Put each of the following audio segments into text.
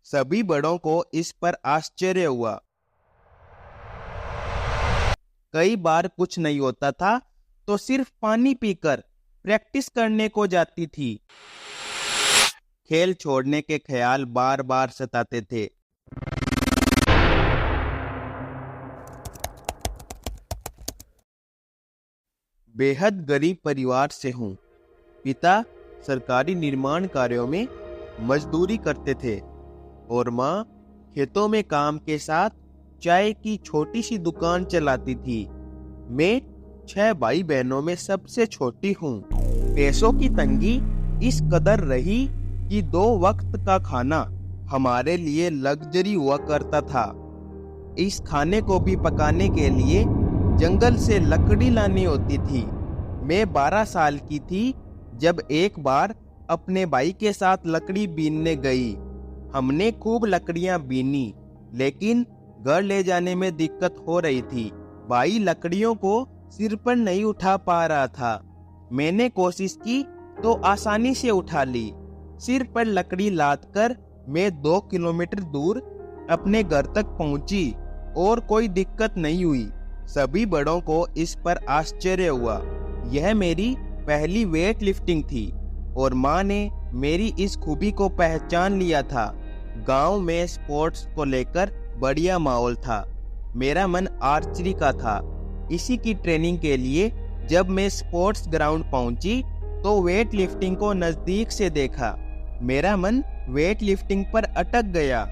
सभी बड़ों को इस पर आश्चर्य हुआ। कई बार कुछ नहीं होता था तो सिर्फ पानी पीकर प्रैक्टिस करने को जाती थी। खेल छोड़ने के ख्याल बार बार सताते थे। बेहद गरीब परिवार से हूँ। पिता सरकारी निर्माण कार्यों में मजदूरी करते थे और माँ खेतों में काम के साथ चाय की छोटी सी दुकान चलाती थी। मैं 6 भाई बहनों में सबसे छोटी हूँ। पैसों की तंगी इस कदर रही कि 2 वक्त का खाना हमारे लिए लग्जरी हुआ करता था। इस खाने को भी पकाने के लिए जंगल से लकड़ी लानी होती थी। मैं 12 साल की थी जब एक बार अपने भाई के साथ लकड़ी बीनने गई। हमने खूब लकड़ियां बीनी, लेकिन घर ले जाने में दिक्कत हो रही थी। भाई लकड़ियों को सिर पर नहीं उठा पा रहा था। मैंने कोशिश की तो आसानी से उठा ली। सिर पर लकड़ी लादकर मैं 2 किलोमीटर दूर अपने घर तक पहुंची और कोई दिक्कत नहीं हुई। सभी बड़ों को इस पर आश्चर्य हुआ। यह मेरी पहली वेट लिफ्टिंग थी और माँ ने मेरी इस खूबी को पहचान लिया था। गांव में स्पोर्ट्स को लेकर बढ़िया माहौल था। मेरा मन आर्चरी का था। इसी की ट्रेनिंग के लिए जब मैं स्पोर्ट्स ग्राउंड पहुंची तो वेट लिफ्टिंग को नजदीक से देखा। मेरा मन वेट लिफ्टिंग पर अटक गया।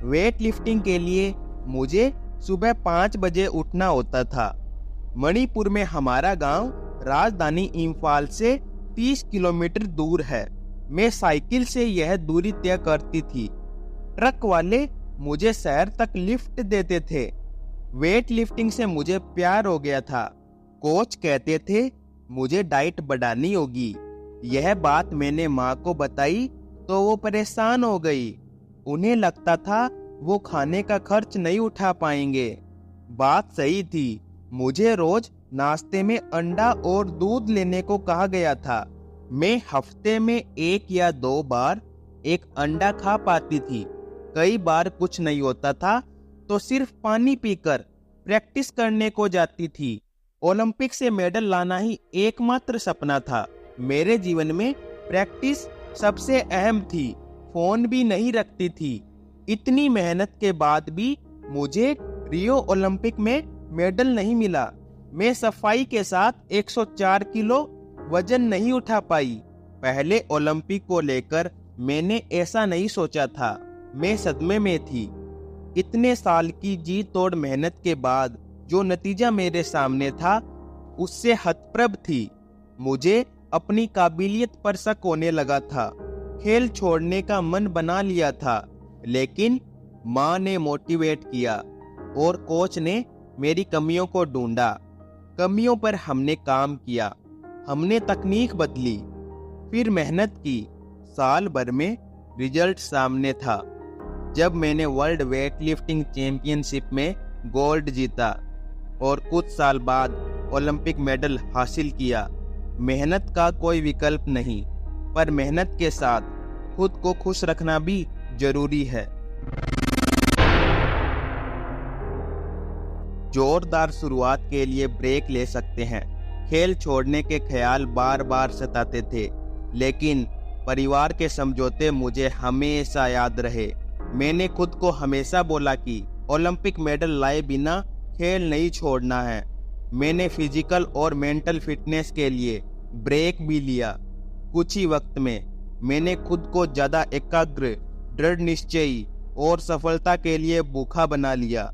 वेट लिफ्टिंग के लिए मुझे सुबह 5 बजे उठना होता था। मणिपुर में हमारा गांव राजधानी इम्फाल से 30 किलोमीटर दूर है। मैं साइकिल से यह दूरी तय करती थी। ट्रक वाले मुझे शहर तक लिफ्ट देते थे। वेट लिफ्टिंग से मुझे प्यार हो गया था। कोच कहते थे मुझे डाइट बढ़ानी होगी। यह बात मैंने माँ को बताई तो वो परेशान हो गई। उन्हें लगता था वो खाने का खर्च नहीं उठा पाएंगे। बात सही थी। मुझे रोज नाश्ते में अंडा और दूध लेने को कहा गया था। मैं हफ्ते में 1 या 2 बार एक अंडा खा पाती थी। कई बार कुछ नहीं होता था तो सिर्फ पानी पीकर प्रैक्टिस करने को जाती थी। ओलंपिक से मेडल लाना ही एकमात्र सपना था। मेरे जीवन में प्रैक्टिस सबसे अहम थी। फोन भी नहीं रखती थी। इतनी मेहनत के बाद भी मुझे रियो ओलंपिक में मेडल नहीं मिला। मैं सफाई के साथ 104 किलो वजन नहीं उठा पाई। पहले ओलंपिक को लेकर मैंने ऐसा नहीं सोचा था। मैं सदमे में थी। इतने साल की जी तोड़ मेहनत के बाद जो नतीजा मेरे सामने था उससे हतप्रभ थी। मुझे अपनी काबिलियत पर शक होने लगा था। खेल छोड़ने का मन बना लिया था, लेकिन माँ ने मोटिवेट किया और कोच ने मेरी कमियों को ढूंढा। कमियों पर हमने काम किया। हमने तकनीक बदली, फिर मेहनत की। साल भर में रिजल्ट सामने था। जब मैंने वर्ल्ड वेट लिफ्टिंग चैंपियनशिप में गोल्ड जीता और कुछ साल बाद ओलंपिक मेडल हासिल किया। मेहनत का कोई विकल्प नहीं, पर मेहनत के साथ खुद को खुश रखना भी जरूरी है। जोरदार शुरुआत के लिए ब्रेक ले सकते हैं। खेल छोड़ने के ख्याल बार बार सताते थे, लेकिन परिवार के समझौते मुझे हमेशा याद रहे। मैंने खुद को हमेशा बोला कि ओलंपिक मेडल लाए बिना खेल नहीं छोड़ना है। मैंने फिजिकल और मेंटल फिटनेस के लिए ब्रेक भी लिया। कुछ ही वक्त में मैंने खुद को ज्यादा एकाग्र, दृढ़ निश्चयी और सफलता के लिए भूखा बना लिया।